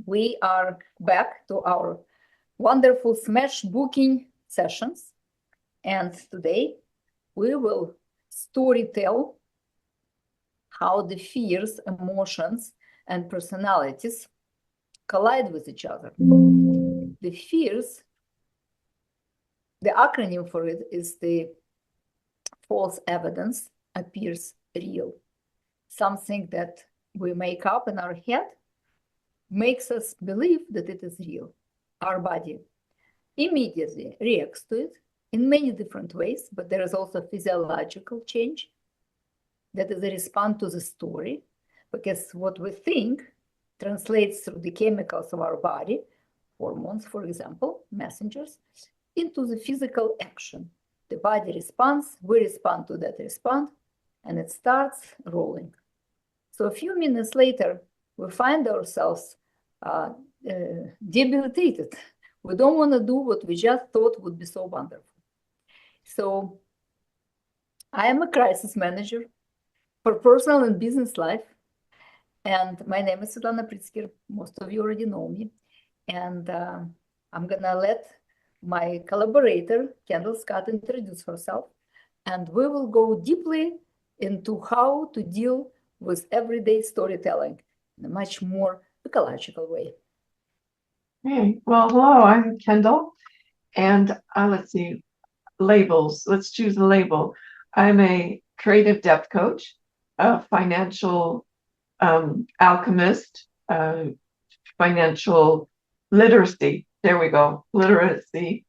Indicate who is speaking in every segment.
Speaker 1: We are back to our wonderful smash booking sessions. And today we will storytell how the fears, emotions, and personalities collide with each other. The fears, the acronym for it is the false evidence appears real. Something that we make up in our head makes us believe that it is real. Our body immediately reacts to it in many different ways, but there is also physiological change that is a response to the story, because what we think translates through the chemicals of our body, hormones, for example, messengers, into the physical action. The body responds, we respond to that response, and it starts rolling. So a few minutes later, we find ourselves debilitated. We don't want to do what we just thought would be so wonderful. So I am a crisis manager for personal and business life. And my name is Svetlana Pritzker. Most of you already know me. And I'm going to let my collaborator, Kendall Scott, introduce herself. And we will go deeply into how to deal with everyday storytelling in a much more ecological way.
Speaker 2: Hey, well, hello, I'm Kendall, and let's see, labels. Let's choose a label. I'm a creative depth coach, a financial alchemist, financial literacy. There we go, literacy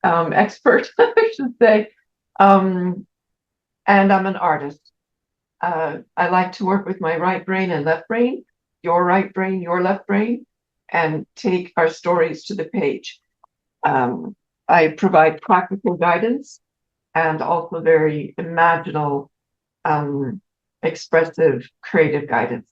Speaker 2: expert, I should say. And I'm an artist. I like to work with my right brain and left brain, your right brain, your left brain, and take our stories to the page. I provide practical guidance and also very imaginal, expressive, creative guidance.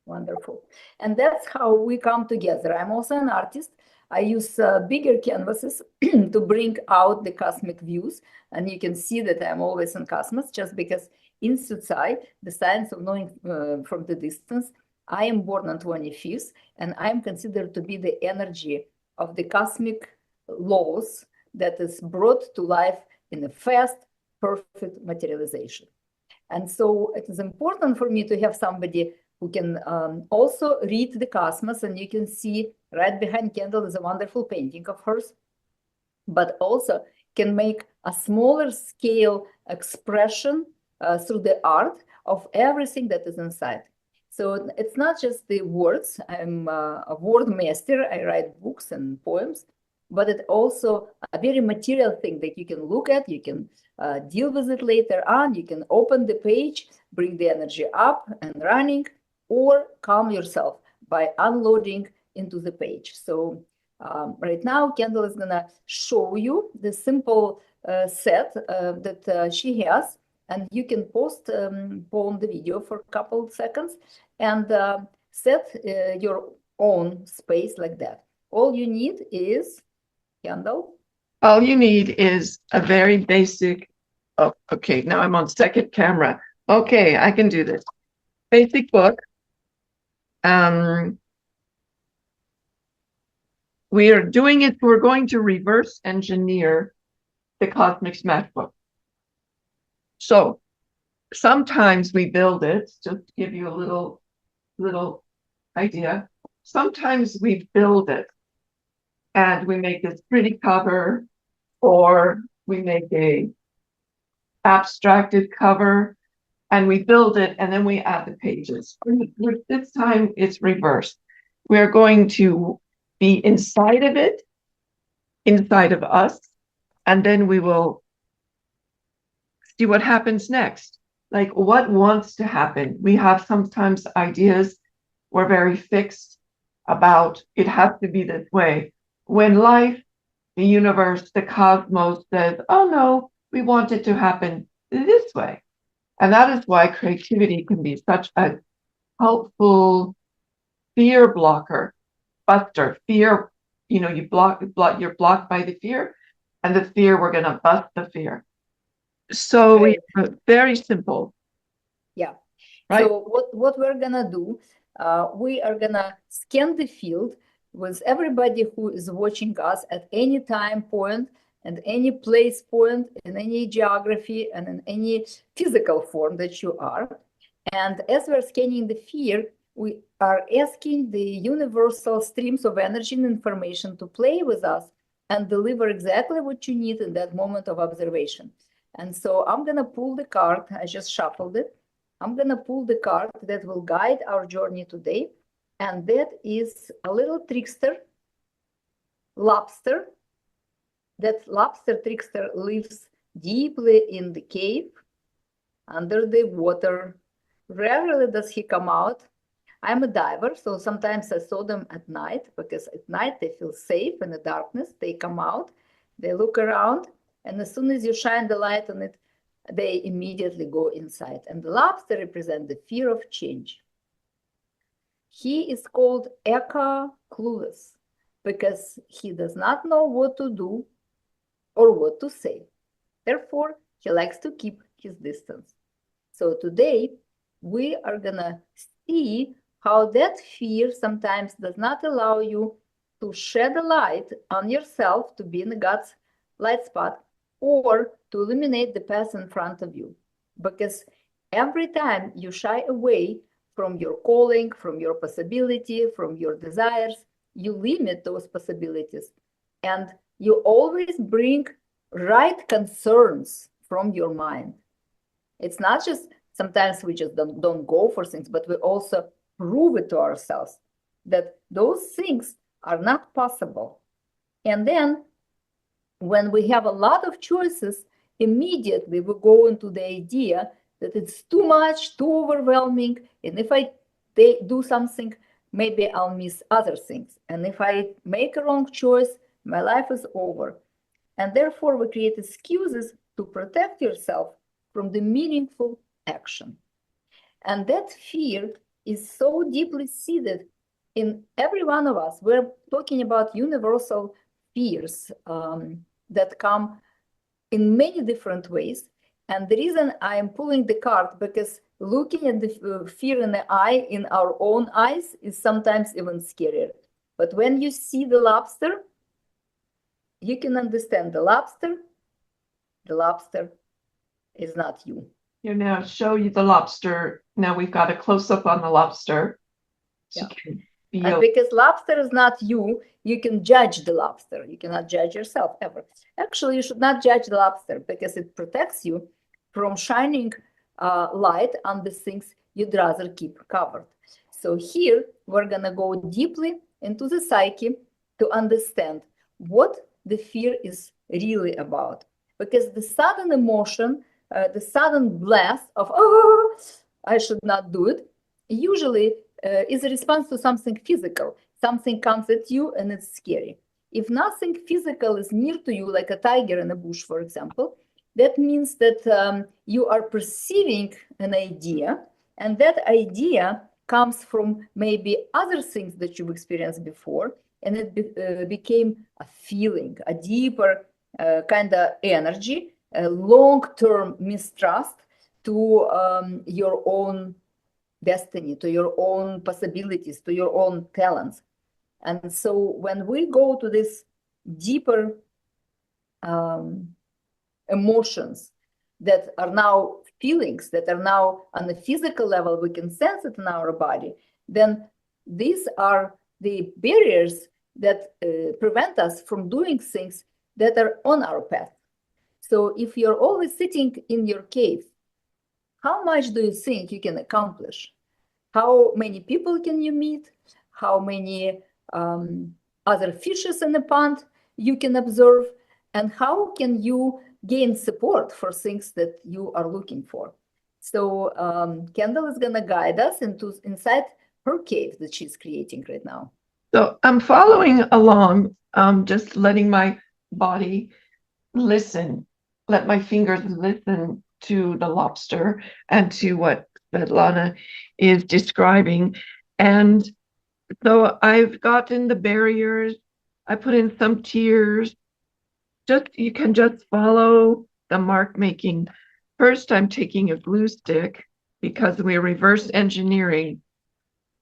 Speaker 1: Wonderful. And that's how we come together. I'm also an artist. I use bigger canvases to bring out the cosmic views. And you can see that I'm always in cosmos, just because in Sutsai, the science of knowing from the distance, I am born on 25th, and I'm considered to be the energy of the cosmic laws that is brought to life in a fast, perfect materialization. And so it is important for me to have somebody who can also read the cosmos, and you can see right behind Kendall is a wonderful painting of hers, but also can make a smaller scale expression through the art of everything that is inside. So it's not just the words. I'm a word master. I write books and poems, but it's also a very material thing that you can look at. You can deal with it later on. You can open the page, bring the energy up and running, or calm yourself by unloading into the page. So right now, Kendall is going to show you the simple set that she has. And you can pause the video for a couple of seconds and set your own space like that. All you need is, Kendall?
Speaker 2: All you need is a very basic, oh, okay, now I'm on second camera. Okay, I can do this. Basic book. We are doing it, we're going to reverse engineer the Cosmic Smash book. So sometimes we build it, just to give you a little idea. Sometimes we build it and we make this pretty cover, or we make a abstracted cover and we build it and then we add the pages. This time it's reversed. We're going to be inside of it, inside of us, and then we will see what happens next. Like, what wants to happen? We have sometimes ideas, we're very fixed about it has to be this way. When life, the universe, the cosmos says, oh no, we want it to happen this way. And that is why creativity can be such a helpful fear blocker, buster. Fear, you're blocked by the fear, and the fear, we're going to bust the fear. So very simple.
Speaker 1: Yeah.
Speaker 2: Right?
Speaker 1: So what we're gonna do, we are gonna scan the field with everybody who is watching us at any time point and any place point in any geography and in any physical form that you are. And as we're scanning the field, we are asking the universal streams of energy and information to play with us and deliver exactly what you need in that moment of observation. And so I'm going to pull the card. I just shuffled it. I'm going to pull the card that will guide our journey today. And that is a little trickster, lobster. That lobster trickster lives deeply in the cave, under the water. Rarely does he come out. I'm a diver, so sometimes I saw them at night because at night they feel safe in the darkness. They come out, they look around, and as soon as you shine the light on it, they immediately go inside. And the lobster represents the fear of change. He is called Eka clueless because he does not know what to do or what to say. Therefore, he likes to keep his distance. So today, we are going to see how that fear sometimes does not allow you to shed a light on yourself to be in God's light spot or to illuminate the path in front of you. Because every time you shy away from your calling, from your possibility, from your desires, you limit those possibilities. And you always bring right concerns from your mind. It's not just sometimes we just don't go for things, but we also prove it to ourselves that those things are not possible. And then when we have a lot of choices, immediately we go into the idea that it's too much, too overwhelming. And if I do something, maybe I'll miss other things. And if I make a wrong choice, my life is over. And therefore, we create excuses to protect yourself from the meaningful action. And that fear is so deeply seated in every one of us. We're talking about universal fears that come in many different ways. And the reason I am pulling the card, because looking at the fear in the eye, in our own eyes, is sometimes even scarier. But when you see the lobster, you can understand the lobster is not you.
Speaker 2: You now show you the lobster. Now we've got a close-up on the lobster.
Speaker 1: So yeah. And because lobster is not you, you can judge the lobster. You cannot judge yourself ever. Actually, you should not judge the lobster because it protects you from shining light on the things you'd rather keep covered. So here, we're going to go deeply into the psyche to understand what the fear is really about. Because the sudden emotion, the sudden blast of, oh, I should not do it, usually is a response to something physical. Something comes at you and it's scary. If nothing physical is near to you, like a tiger in a bush, for example, that means that you are perceiving an idea, and that idea comes from maybe other things that you've experienced before, and it became a feeling, a deeper kind of energy, a long-term mistrust to your own destiny, to your own possibilities, to your own talents. And so when we go to this deeper emotions that are now feelings, that are now on a physical level, we can sense it in our body, then these are the barriers that prevent us from doing things that are on our path. So if you're always sitting in your cave, how much do you think you can accomplish? How many people can you meet? How many other fishes in the pond you can observe? And how can you gain support for things that you are looking for? So Kendall is going to guide us inside her cave that she's creating right now.
Speaker 2: So I'm following along, just letting my body listen, let my fingers listen to the lobster and to what Svetlana is describing. And so I've gotten the barriers, I put in some tears. You can just follow the mark making. First, I'm taking a glue stick because we're reverse engineering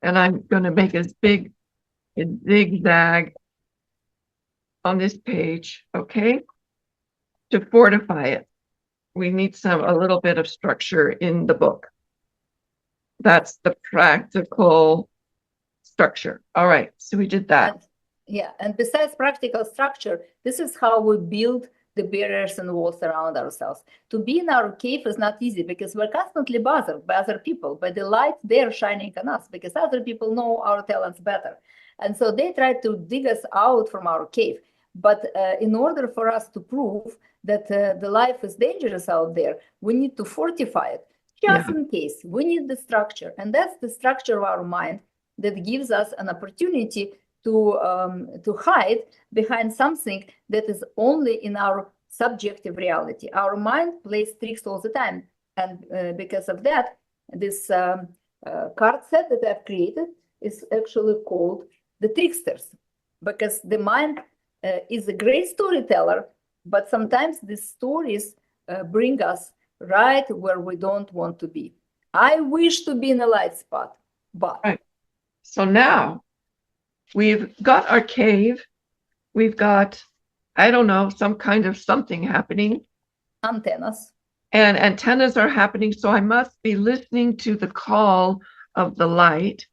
Speaker 2: And I'm going to make a big zigzag on this page, okay? To fortify it, we need a little bit of structure in the book. That's the practical structure. All right, so we did that.
Speaker 1: And besides practical structure, this is how we build the barriers and walls around ourselves. To be in our cave is not easy because we're constantly bothered by other people, by the light they're shining on us, because other people know our talents better. And so they try to dig us out from our cave. But in order for us to prove that the life is dangerous out there, we need to fortify it just in case. We need the structure. And that's the structure of our mind that gives us an opportunity to hide behind something that is only in our subjective reality. Our mind plays tricks all the time. And because of that, this card set that I've created is actually called the tricksters, because the mind is a great storyteller, but sometimes these stories bring us right where we don't want to be. I wish to be in a light spot, but...
Speaker 2: Right. So now we've got our cave. We've got, I don't know, some kind of something happening.
Speaker 1: Antennas.
Speaker 2: And antennas are happening. So I must be listening to the call of the light.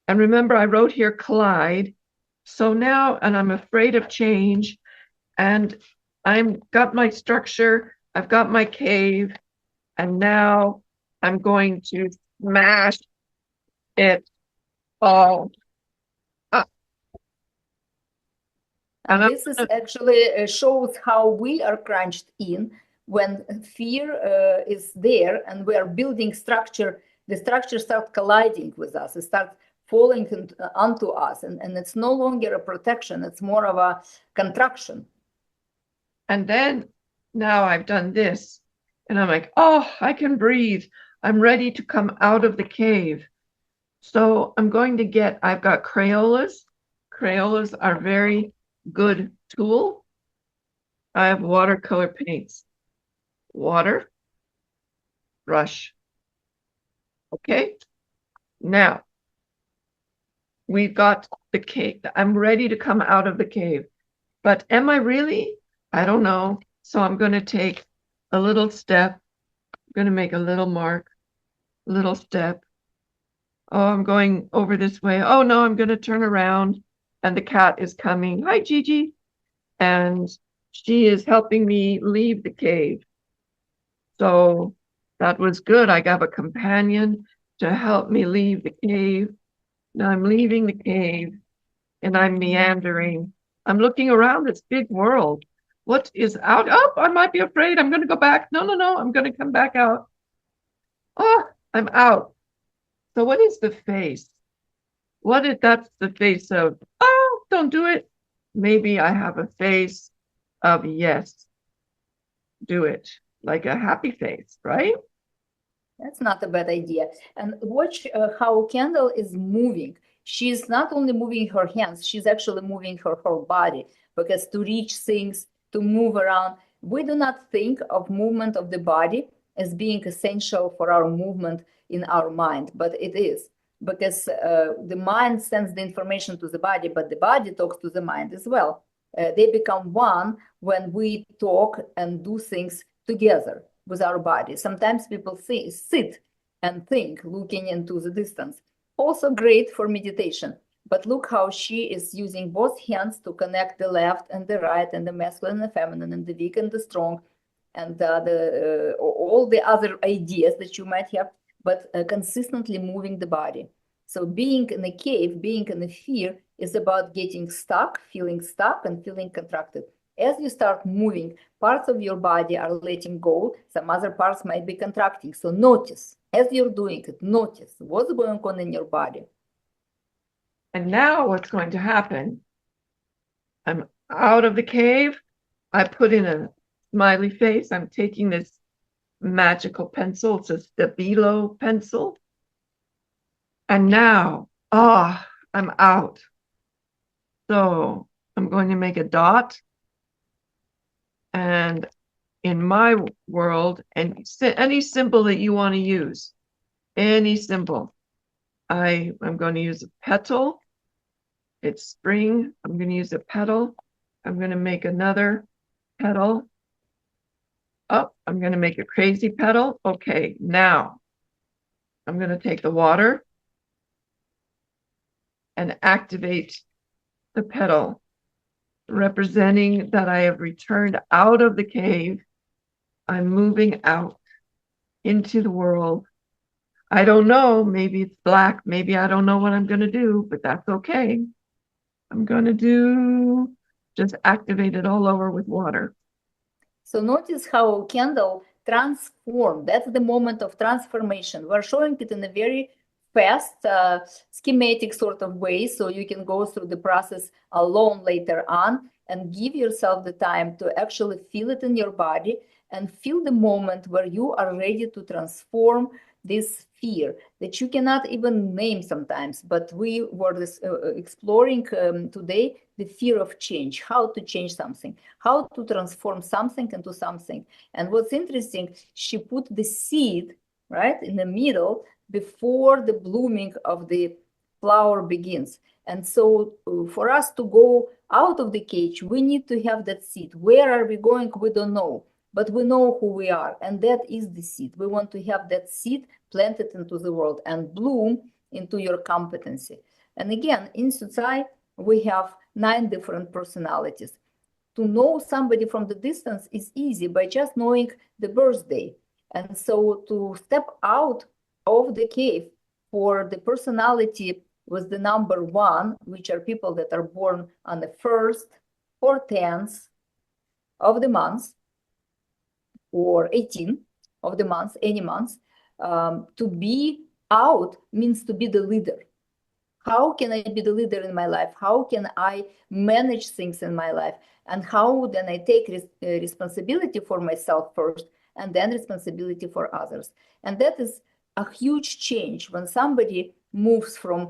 Speaker 2: And remember, I wrote here collide. So now, and I'm afraid of change. And I've got my structure. I've got my cave. And now I'm going to smash it all up.
Speaker 1: And this is actually shows how we are crunched in when fear is there and we are building structure. The structure starts colliding with us. It starts falling onto us. And it's no longer a protection. It's more of a contraction.
Speaker 2: And then now I've done this. And I'm like, oh, I can breathe. I'm ready to come out of the cave. So I'm going to I've got Crayolas. Crayolas are very good tool. I have watercolor paints. Water, brush. Okay. Now, we've got the cave. I'm ready to come out of the cave. But am I really? I don't know. So I'm going to take a little step. I'm going to make a little mark, little step. Oh, I'm going over this way. Oh, no, I'm going to turn around. And the cat is coming. Hi, Gigi. And she is helping me leave the cave. So that was good. I got a companion to help me leave the cave. Now I'm leaving the cave and I'm meandering. I'm looking around this big world. What is out? Oh, I might be afraid. I'm going to go back. No, I'm going to come back out. Oh, I'm out. So what is the face? That's the face of, oh, don't do it. Maybe I have a face of yes, do it, like a happy face, right?
Speaker 1: That's not a bad idea. And watch how Kendall is moving. She's not only moving her hands, she's actually moving her whole body, because to reach things, to move around, we do not think of movement of the body as being essential for our movement in our mind, but it is, because the mind sends the information to the body, but the body talks to the mind as well. They become one when we talk and do things together with our body. Sometimes people sit and think, looking into the distance. Also great for meditation. But look how she is using both hands to connect the left and the right, and the masculine and the feminine, and the weak and the strong, and all the other ideas that you might have, but consistently moving the body. So being in a cave, being in a fear, is about getting stuck, and feeling contracted. As you start moving, parts of your body are letting go. Some other parts might be contracting. So notice, as you're doing it, notice what's going on in your body.
Speaker 2: And now what's going to happen? I'm out of the cave. I put in a smiley face. I'm taking this magical pencil. It's a Stabilo pencil. And now, I'm out. So I'm going to make a dot. And in my world, and any symbol that you want to use, any symbol. I'm going to use a petal. It's spring. I'm going to use a petal. I'm going to make another petal. Oh, I'm going to make a crazy petal. Okay, now I'm going to take the water and activate the petal, representing that I have returned out of the cave. I'm moving out into the world. I don't know, maybe it's black, maybe I don't know what I'm going to do, but that's okay. I'm going to just activate it all over with water.
Speaker 1: So notice how Kendall transformed. That's the moment of transformation. We're showing it in a very fast, schematic sort of way, so you can go through the process alone later on and give yourself the time to actually feel it in your body and feel the moment where you are ready to transform this fear that you cannot even name sometimes. But we were exploring today the fear of change, how to change something, how to transform something into something. And what's interesting, she put the seed right in the middle before the blooming of the flower begins. And so for us to go out of the cage, we need to have that seed. Where are we going? We don't know, but we know who we are. And that is the seed. We want to have that seed planted into the world and bloom into your competency. And again, in Sutsai, we have 9 different personalities. To know somebody from the distance is easy by just knowing the birthday. And so to step out of the cave for the personality with the number 1, which are people that are born on the 1st or 10th of the month, or 18 of the month, any month, to be out means to be the leader. How can I be the leader in my life? How can I manage things in my life? And how then I take responsibility for myself first and then responsibility for others? And that is a huge change when somebody moves from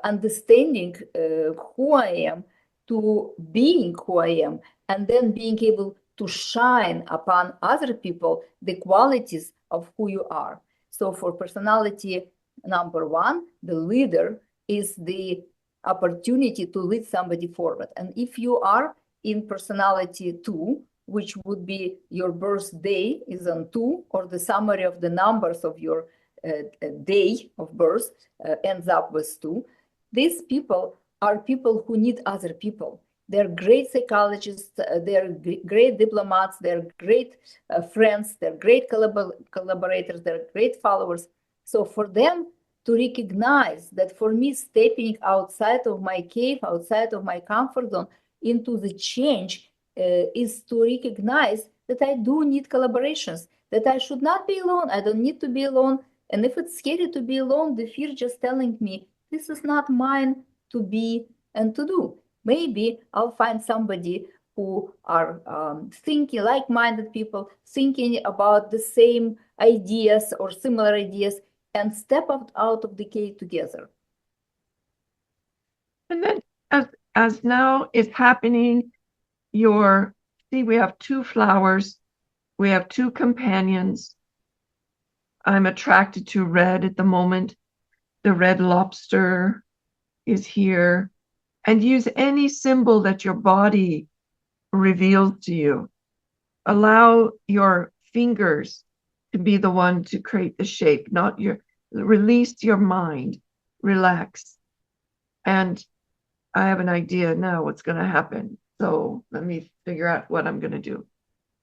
Speaker 1: understanding who I am to being who I am, and then being able to shine upon other people the qualities of who you are. So for personality number 1, the leader is the opportunity to lead somebody forward. And if you are in personality 2, which would be your birthday is on 2, or the summary of the numbers of your day of birth ends up with 2, these people are people who need other people. They're great psychologists, they're great diplomats, they're great friends, they're great collaborators, they're great followers. So for them to recognize that, for me, stepping outside of my cave, outside of my comfort zone into the change is to recognize that I do need collaborations, that I should not be alone. I don't need to be alone. And if it's scary to be alone, the fear just telling me this is not mine to be and to do. Maybe I'll find somebody who are thinking, like-minded people, thinking about the same ideas or similar ideas, and step out of the cave together.
Speaker 2: And then as now is happening, see, we have 2 flowers, we have 2 companions. I'm attracted to red at the moment. The red lobster is here. And use any symbol that your body reveals to you. Allow your fingers to be the one to create the shape, not release your mind, relax. And I have an idea now what's going to happen. So let me figure out what I'm going to do.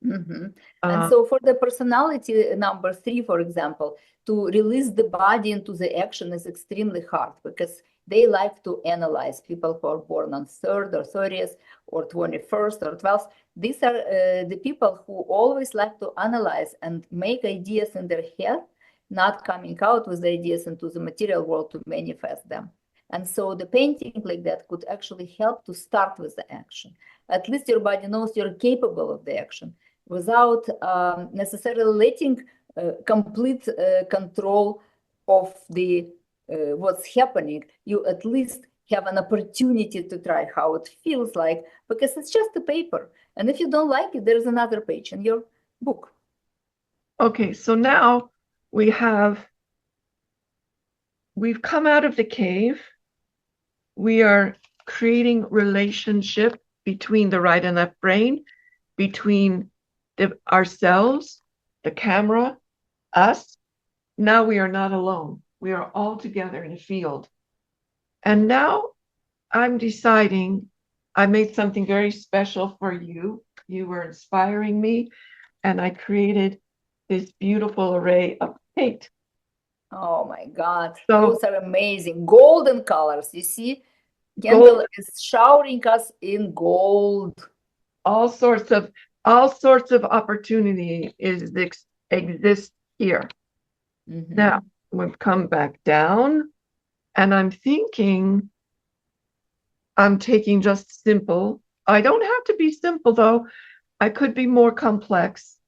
Speaker 1: Mm-hmm. And so for the personality number 3, for example, to release the body into the action is extremely hard, because they like to analyze. People who are born on 3rd or 30th or 21st or 12th, these are the people who always like to analyze and make ideas in their head, not coming out with the ideas into the material world to manifest them. And so the painting like that could actually help to start with the action. At least your body knows you're capable of the action, without necessarily letting complete control of the what's happening. You at least have an opportunity to try how it feels like, because it's just a paper. And if you don't like it, there's another page in your book.
Speaker 2: Okay, so now we have we've come out of the cave. We are creating relationship between the right and left brain, between ourselves, the camera, us. Now we are not alone. We are all together in a field. And now I'm deciding I made something very special for you. You were inspiring me, and I created this beautiful array of paint.
Speaker 1: Oh my God,
Speaker 2: So
Speaker 1: those are amazing. Golden colors. You see, Kendall
Speaker 2: gold,
Speaker 1: is showering us in gold.
Speaker 2: all sorts of opportunity exists here.
Speaker 1: Mhm.
Speaker 2: Now we've come back down, and I'm thinking I'm taking just simple. I don't have to be simple though. I could be more complex.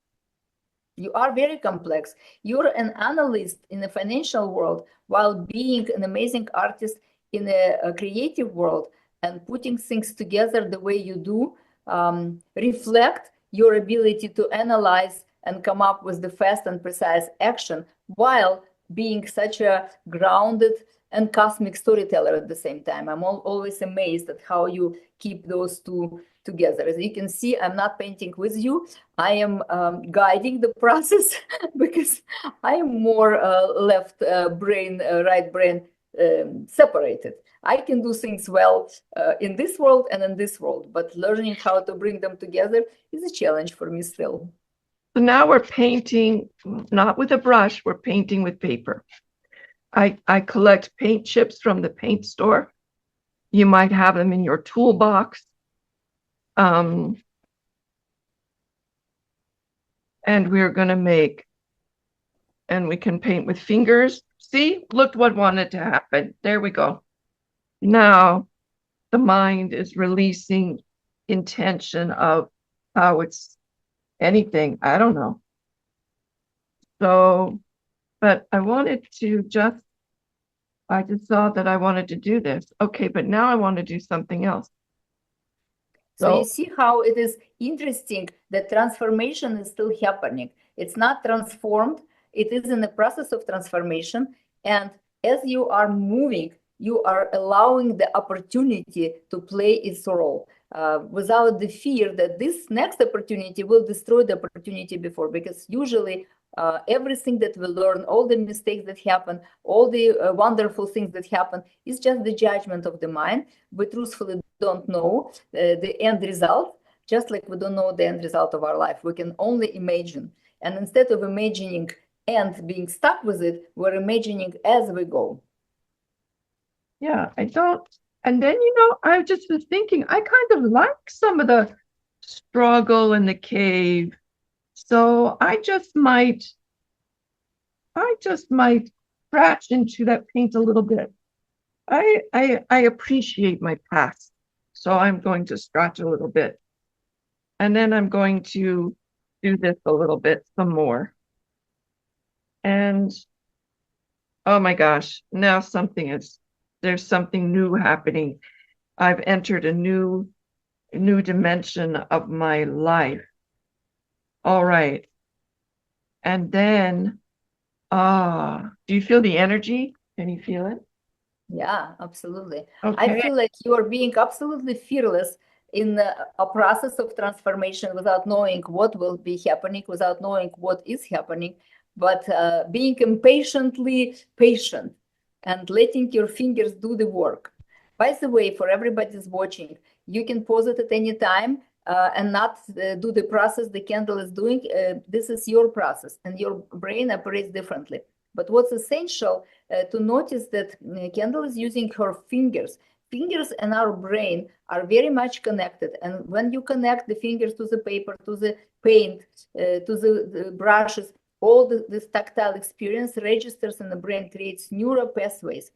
Speaker 1: You are very complex. You're an analyst in the financial world while being an amazing artist in a creative world, and putting things together the way you do reflect your ability to analyze and come up with the fast and precise action while being such a grounded and cosmic storyteller at the same time. I'm always amazed at how you keep those two together. As you can see, I'm not painting with you. I am guiding the process because I am more left brain, right brain separated. I can do things well in this world and in this world, but learning how to bring them together is a challenge for me still.
Speaker 2: So now we're painting, not with a brush, we're painting with paper. I collect paint chips from the paint store. You might have them in your toolbox. And we're going to make, and we can paint with fingers. See, look what wanted to happen. There we go. Now the mind is releasing intention of how it's anything. I don't know. So, but I just saw that I wanted to do this. Okay, but now I want to do something else.
Speaker 1: So you see how it is interesting that transformation is still happening. It's not transformed. It is in the process of transformation. And as you are moving, you are allowing the opportunity to play its role without the fear that this next opportunity will destroy the opportunity before. Because usually everything that we learn, all the mistakes that happen, all the wonderful things that happen is just the judgment of the mind. We truthfully don't know the end result, just like we don't know the end result of our life. We can only imagine. And instead of imagining and being stuck with it, we're imagining as we go.
Speaker 2: Yeah, I don't. And then, I just was thinking, I kind of like some of the struggle in the cave. So I just might scratch into that paint a little bit. I appreciate my past. So I'm going to scratch a little bit. And then I'm going to do this a little bit, some more. And oh my gosh, now there's something new happening. I've entered a new dimension of my life. All right. And then, do you feel the energy? Can you feel it?
Speaker 1: Yeah, absolutely.
Speaker 2: Okay.
Speaker 1: I feel like you are being absolutely fearless in a process of transformation without knowing what will be happening, without knowing what is happening, but being impatiently patient and letting your fingers do the work. By the way, for everybody who's watching, you can pause it at any time and not do the process the Kendall is doing. This is your process, and your brain operates differently. But what's essential to notice that Kendall is using her fingers. Fingers and our brain are very much connected. And when you connect the fingers to the paper, to the paint, to the brushes, all this tactile experience registers in the brain, creates neural pathways.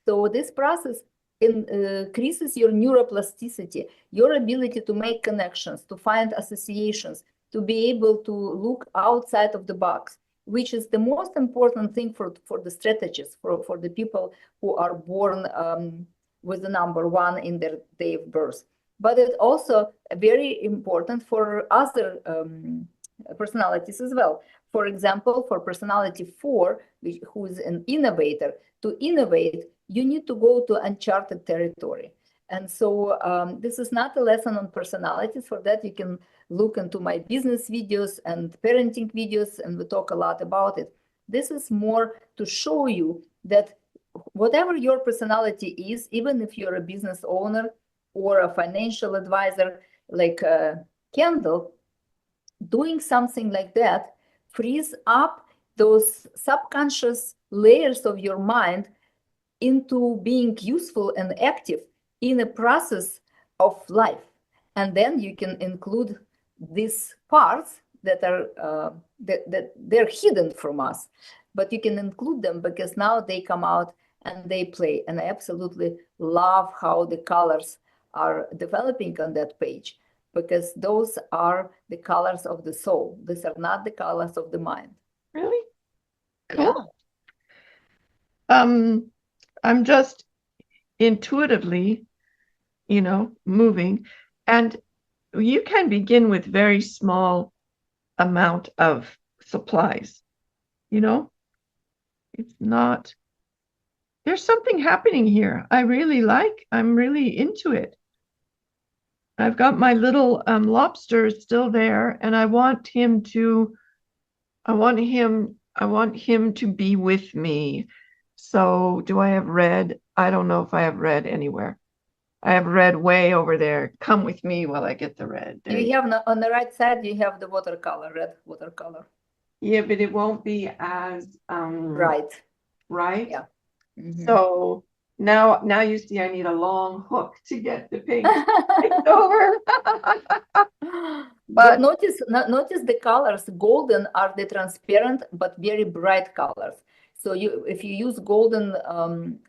Speaker 1: So this process increases your neuroplasticity, your ability to make connections, to find associations, to be able to look outside of the box, which is the most important thing for the strategists, for the people who are born with the number 1 in their day of birth. But it's also very important for other personalities as well. for example, for personality 4, who is an innovator, to innovate, you need to go to uncharted territory. And so this is not a lesson on personalities. For that, you can look into my business videos and parenting videos, and we talk a lot about it. This is more to show you that whatever your personality is, even if you're a business owner or a financial advisor like Kendall, doing something like that frees up those subconscious layers of your mind into being useful and active in a process of life. And then you can include these parts that are that they're hidden from us, but you can include them because now they come out and they play. And I absolutely love how the colors are developing on that page, because those are the colors of the soul. These are not the colors of the mind.
Speaker 2: Really? Cool. Yeah. I'm just intuitively, moving. And you can begin with very small amount of supplies. It's not, there's something happening here. I'm really into it. I've got my little lobster still there, and I want him to be with me. So do I have red? I don't know if I have red anywhere. I have red way over there. Come with me while I get the red.
Speaker 1: You have on the right side, you have the watercolor, red watercolor.
Speaker 2: Yeah, but it won't be as
Speaker 1: right.
Speaker 2: Yeah. Mm-hmm. So now you see I need a long hook to get the paint over.
Speaker 1: But notice the colors. Golden are the transparent but very bright colors. So if you use golden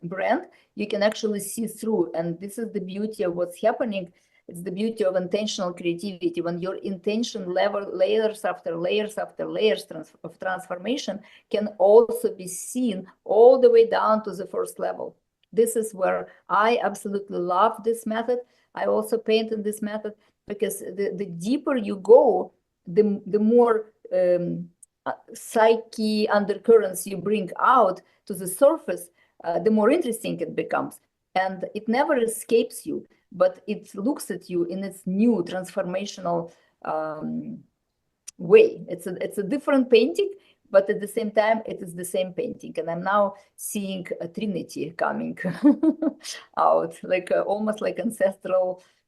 Speaker 1: brand, you can actually see through. And this is the beauty of what's happening. It's the beauty of intentional creativity. When your intention level, layers after layers after layers of transformation can also be seen all the way down to the first level. This is where I absolutely love this method. I also paint in this method, because the deeper you go, the more psyche undercurrents you bring out to the surface, the more interesting it becomes. And it never escapes you, but it looks at you in its new transformational way. It's a different painting, but at the same time, it is the same painting. And I'm now seeing a trinity coming out, like almost like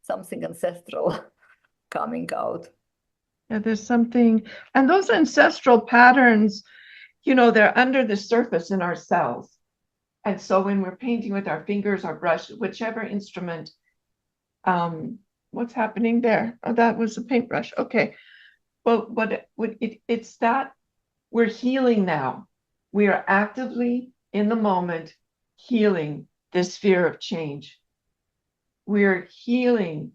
Speaker 1: something ancestral coming out.
Speaker 2: Yeah, there's something, and those ancestral patterns, they're under the surface in our cells. And so when we're painting with our fingers, our brush, whichever instrument, what's happening there? Oh, that was a paintbrush. Okay. Well, it's that we're healing now. We are actively in the moment healing this fear of change. We're healing,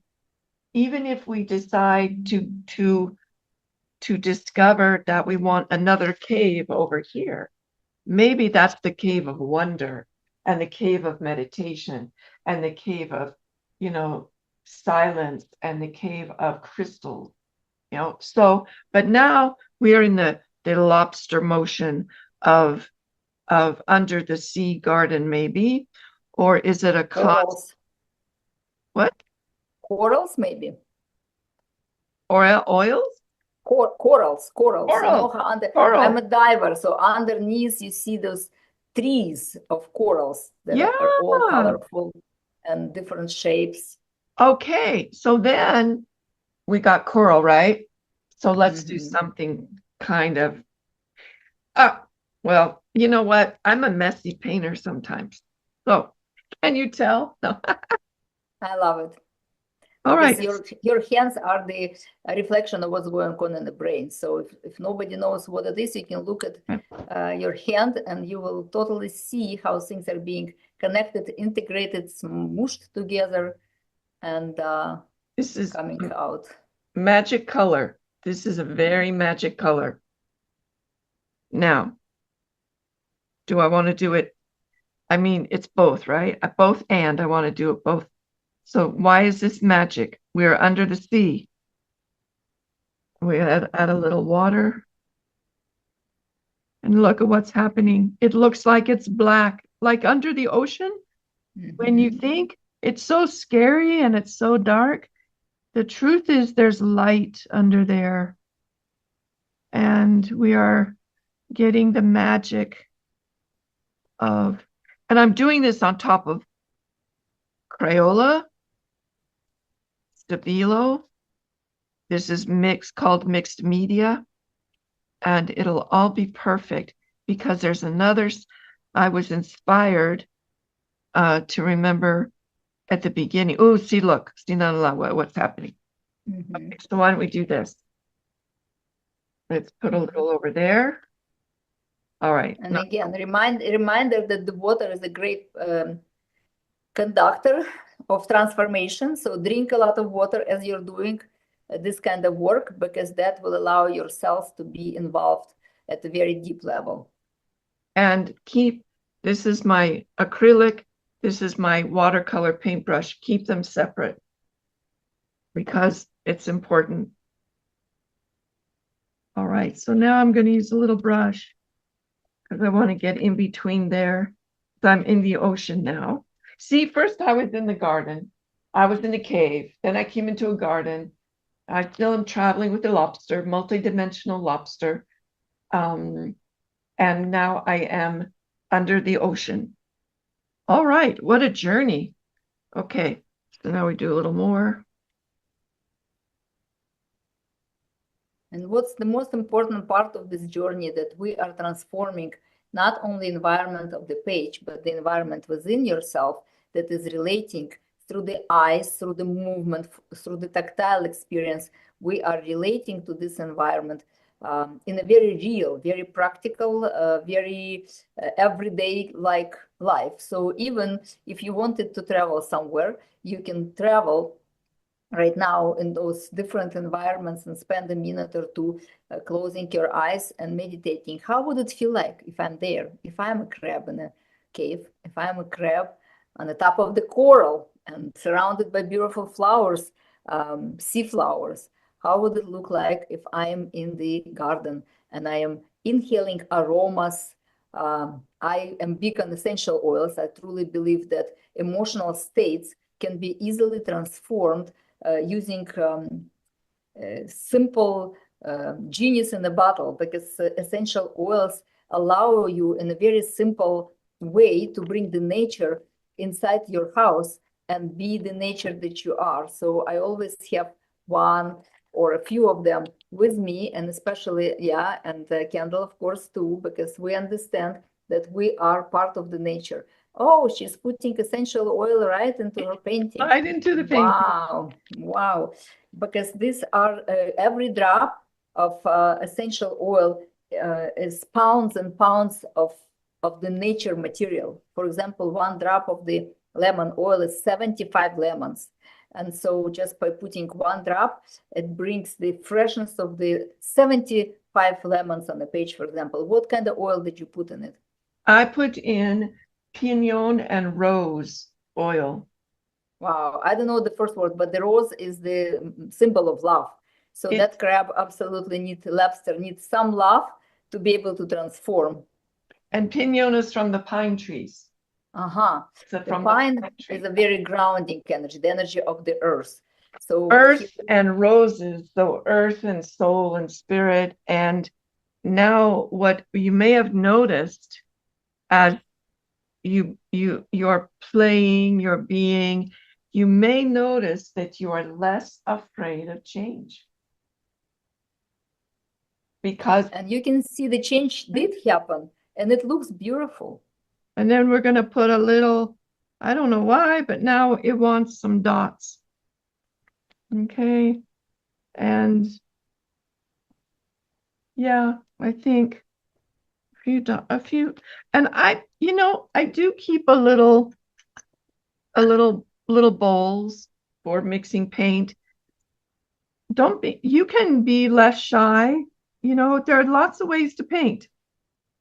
Speaker 2: even if we decide to discover that we want another cave over here. Maybe that's the cave of wonder, and the cave of meditation, and the cave of, silence, and the cave of crystals. So, but now we are in the lobster motion of under the sea garden, maybe, or is it a
Speaker 1: corals?
Speaker 2: What?
Speaker 1: Corals, maybe.
Speaker 2: Or oils?
Speaker 1: Corals. I'm a diver, so underneath you see those trees of corals that are all colorful and different shapes.
Speaker 2: Okay, so then we got coral, right? So let's do something kind of, well, you know what? I'm a messy painter sometimes. So can you tell? No.
Speaker 1: I love it.
Speaker 2: All right.
Speaker 1: Your hands are the reflection of what's going on in the brain. So if nobody knows what it is, you can look at your hand and you will totally see how things are being connected, integrated, smooshed together, and
Speaker 2: this is
Speaker 1: coming out.
Speaker 2: Magic color. This is a very magic color. Now, do I want to do it? I mean, it's both, right? Both, and I want to do it both. So why is this magic? We're under the sea. We add a little water. And look at what's happening. It looks like it's black, like under the ocean. When you think it's so scary and it's so dark, the truth is there's light under there. And we are getting the magic of, and I'm doing this on top of Crayola, Stabilo. This is called mixed media, and it'll all be perfect because there's another, I was inspired to remember at the beginning. Oh, see, look, see, what's happening. Okay, so why don't we do this? Let's put a little over there. All right.
Speaker 1: And again, reminder that the water is a great conductor of transformation. So drink a lot of water as you're doing this kind of work, because that will allow your cells to be involved at a very deep level.
Speaker 2: And this is my acrylic, this is my watercolor paintbrush. Keep them separate because it's important. All right, so now I'm going to use a little brush because I want to get in between there. So I'm in the ocean now. See, first I was in the garden. I was in a cave. Then I came into a garden. I still am traveling with a lobster, multidimensional lobster. And now I am under the ocean. All right, what a journey. Okay, so now we do a little more.
Speaker 1: And what's the most important part of this journey, that we are transforming not only the environment of the page, but the environment within yourself that is relating through the eyes, through the movement, through the tactile experience. We are relating to this environment in a very real, very practical, very everyday like life. So even if you wanted to travel somewhere, you can travel right now in those different environments and spend a minute or two closing your eyes and meditating. How would it feel like if I'm there? If I'm a crab in a cave, if I'm a crab on the top of the coral and surrounded by beautiful flowers, sea flowers, how would it look like if I'm in the garden and I am inhaling aromas? I am big on essential oils. I truly believe that emotional states can be easily transformed using simple genius in a bottle, because essential oils allow you in a very simple way to bring the nature inside your house and be the nature that you are. So I always have one or a few of them with me, and especially, and Kendall, of course, too, because we understand that we are part of the nature. Oh, she's putting essential oil right into her painting.
Speaker 2: Right into the painting.
Speaker 1: Wow. Because these are every drop of essential oil is pounds and pounds of the nature material. For example, one drop of the lemon oil is 75 lemons. And so just by putting one drop, it brings the freshness of the 75 lemons on the page, for example. What kind of oil did you put in it?
Speaker 2: I put in pinon and rose oil.
Speaker 1: Wow, I don't know the first word, but the rose is the symbol of love. So that crab absolutely needs, lobster needs some love to be able to transform.
Speaker 2: And pinon is from the pine trees.
Speaker 1: The pine is a very grounding energy, the energy of the earth. So
Speaker 2: earth and roses, so earth and soul and spirit. And now what you may have noticed as you're playing, you're being, you may notice that you are less afraid of change. And
Speaker 1: you can see the change did happen, and it looks beautiful.
Speaker 2: And then we're going to put a little, I don't know why, but now it wants some dots. Okay. And yeah, I think a few, and I do keep a little bowls for mixing paint. You can be less shy. There are lots of ways to paint.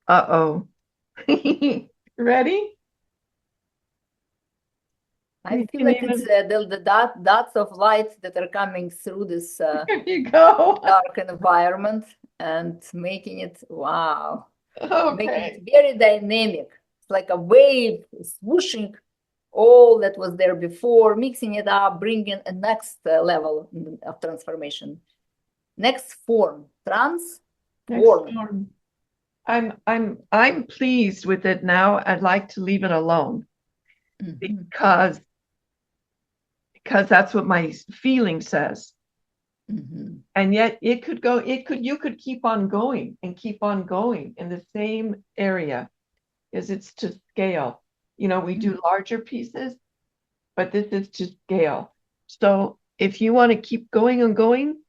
Speaker 2: Uh-oh. Ready?
Speaker 1: I feel like it's the dots of light that are coming through this
Speaker 2: there you go.
Speaker 1: dark environment and making it, wow. making
Speaker 2: Okay.
Speaker 1: it very dynamic. It's like a wave swooshing all that was there before, mixing it up, bringing a next level of transformation. Next form,
Speaker 2: Next
Speaker 1: transform.
Speaker 2: form. I'm pleased with it now. I'd like to leave it alone because that's what my feeling says. And yet you could keep on going and keep on going in the same area, as it's to scale. We do larger pieces, but this is to scale. So if you want to keep going and going,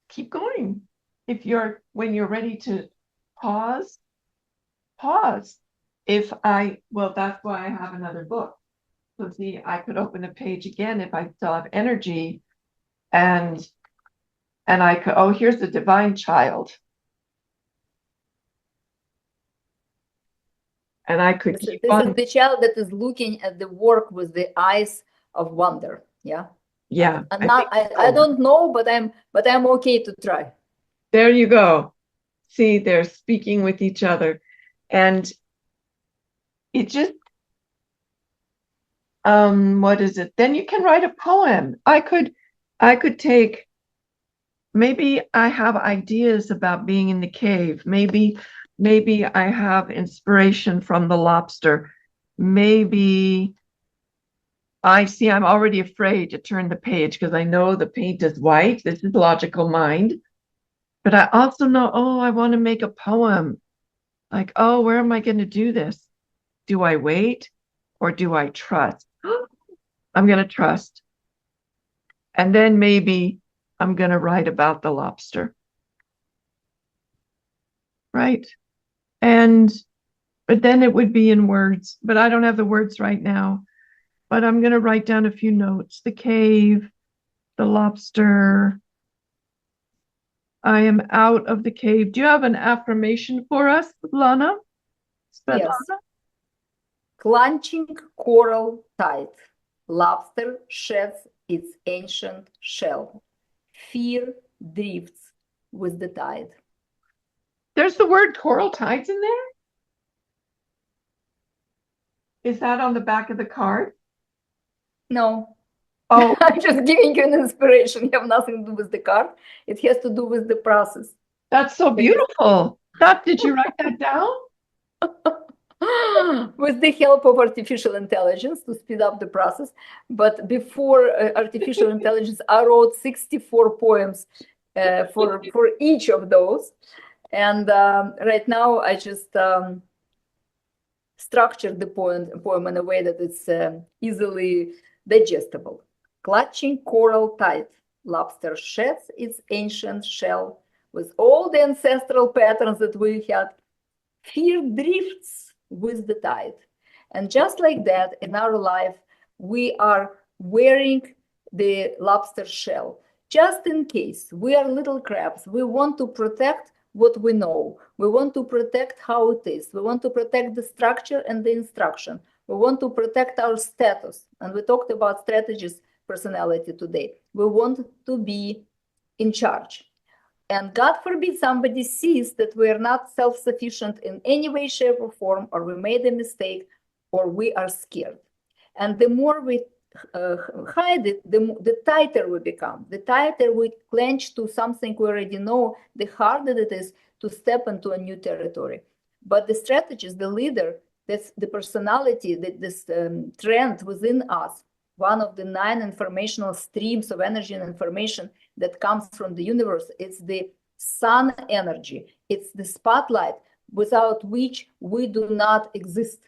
Speaker 2: keep going. When you're ready to pause. Well, that's why I have another book. So see, I could open a page again if I still have energy, and I could, oh, here's the divine child. And I could keep on.
Speaker 1: This is the child that is looking at the work with the eyes of wonder. Yeah.
Speaker 2: Yeah.
Speaker 1: I don't know, but I'm okay to try.
Speaker 2: There you go. See, they're speaking with each other. And it just, what is it? Then you can write a poem. I could take, maybe I have ideas about being in the cave. Maybe I have inspiration from the lobster. Maybe I'm already afraid to turn the page because I know the paint is white. This is logical mind. But I also know, I want to make a poem. Like, where am I going to do this? Do I wait or do I trust? I'm going to trust. And then maybe I'm going to write about the lobster. Right. But then it would be in words, but I don't have the words right now. But I'm going to write down a few notes. The cave, the lobster. I am out of the cave. Do you have an affirmation for us, Lana?
Speaker 1: Yes. Clenching coral tight. Lobster sheds its ancient shell. Fear drifts with the tide.
Speaker 2: There's the word coral tides in there? Is that on the back of the card?
Speaker 1: No.
Speaker 2: Oh.
Speaker 1: I'm just giving you an inspiration. You have nothing to do with the card. It has to do with the process.
Speaker 2: That's so beautiful. Did you write that down?
Speaker 1: With the help of artificial intelligence to speed up the process. But before artificial intelligence, I wrote 64 poems for each of those. And right now, I just structured the poem in a way that it's easily digestible. Clutching coral tight, lobster sheds its ancient shell with all the ancestral patterns that we had. Fear drifts with the tide. And just like that, in our life, we are wearing the lobster shell. Just in case we are little crabs, we want to protect what we know. We want to protect how it is. We want to protect the structure and the instruction. We want to protect our status. And we talked about strategies, personality today. We want to be in charge. And God forbid somebody sees that we are not self-sufficient in any way, shape, or form, or we made a mistake, or we are scared. And the more we hide it, the tighter we become. The tighter we clench to something we already know, the harder it is to step into a new territory. But the strategist, the leader, that's the personality, this trend within us, one of the 9 informational streams of energy and information that comes from the universe. It's the sun energy. It's the spotlight without which we do not exist.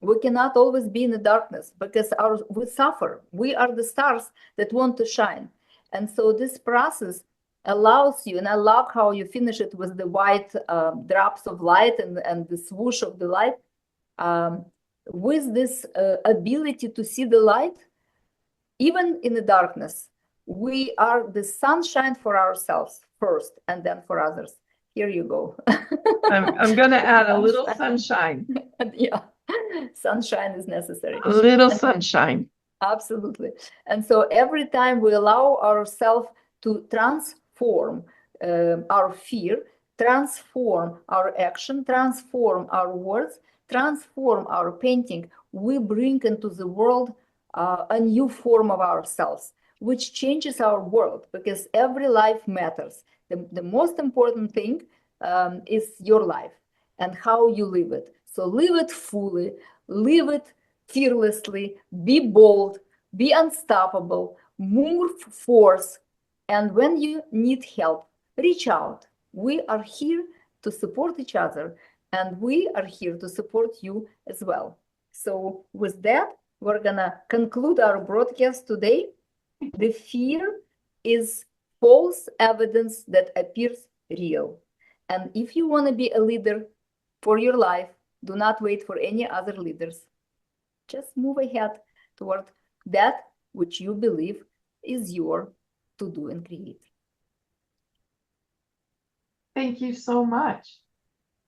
Speaker 1: We cannot always be in the darkness because we suffer. We are the stars that want to shine. And so this process allows you, and I love how you finish it with the white drops of light and the swoosh of the light. With this ability to see the light, even in the darkness, we are the sunshine for ourselves first and then for others. Here you go.
Speaker 2: I'm going to add a little sunshine.
Speaker 1: Yeah, sunshine is necessary.
Speaker 2: A little sunshine.
Speaker 1: Absolutely. And so every time we allow ourselves to transform our fear, transform our action, transform our words, transform our painting, we bring into the world a new form of ourselves, which changes our world, because every life matters. The most important thing is your life and how you live it. So live it fully, live it fearlessly, be bold, be unstoppable, move force, and when you need help, reach out. We are here to support each other, and we are here to support you as well. So with that, we're gonna conclude our broadcast today. The fear is false evidence that appears real. And if you want to be a leader for your life, do not wait for any other leaders. Just move ahead toward that which you believe is your to do and create.
Speaker 2: Thank you so much.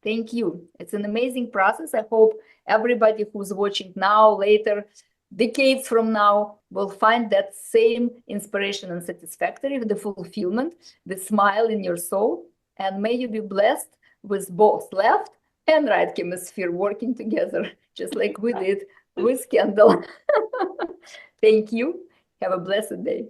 Speaker 1: Thank you. It's an amazing process. I hope everybody who's watching now, later, decades from now, will find that same inspiration and satisfactory, the fulfillment, the smile in your soul. And may you be blessed with both left and right hemisphere working together, just like we did with Kendall. Thank you. Have a blessed day.